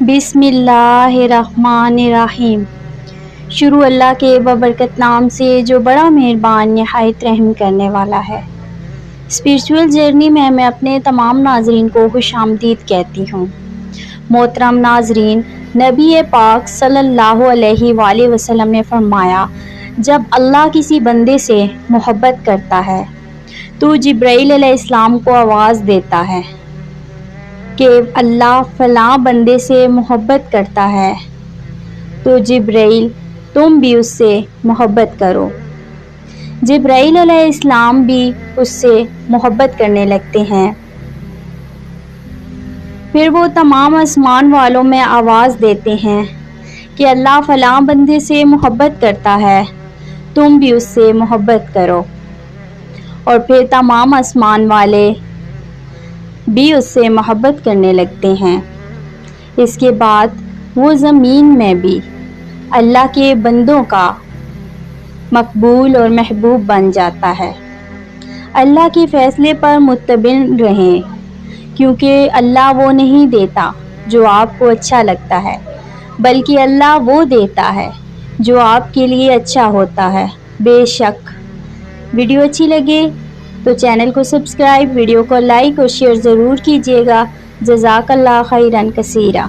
بسم اللہ الرحمن الرحیم۔ شروع اللہ کے ببرکت نام سے جو بڑا مہربان نہایت رحم کرنے والا ہے۔ اسپرچول جرنی میں اپنے تمام ناظرین کو خوش آمدید کہتی ہوں۔ محترم ناظرین، نبی پاک صلی اللہ علیہ وآلہ وسلم نے فرمایا، جب اللہ کسی بندے سے محبت کرتا ہے تو جبرائیل علیہ السلام کو آواز دیتا ہے کہ اللہ فلاں بندے سے محبت کرتا ہے تو جبرائیل تم بھی اس سے محبت کرو۔ جبرائیل علیہ السلام بھی اس سے محبت کرنے لگتے ہیں۔ پھر وہ تمام آسمان والوں میں آواز دیتے ہیں کہ اللہ فلاں بندے سے محبت کرتا ہے تم بھی اس سے محبت کرو، اور پھر تمام آسمان والے بھی اس سے محبت کرنے لگتے ہیں۔ اس کے بعد وہ زمین میں بھی اللہ کے بندوں کا مقبول اور محبوب بن جاتا ہے۔ اللہ کے فیصلے پر متبع رہیں، کیونکہ اللہ وہ نہیں دیتا جو آپ کو اچھا لگتا ہے، بلکہ اللہ وہ دیتا ہے جو آپ کے لیے اچھا ہوتا ہے۔ بے شک ویڈیو اچھی لگے تو چینل کو سبسکرائب، ویڈیو کو لائک اور شیئر ضرور کیجیے گا۔ جزاک اللہ خیرا کثیرا۔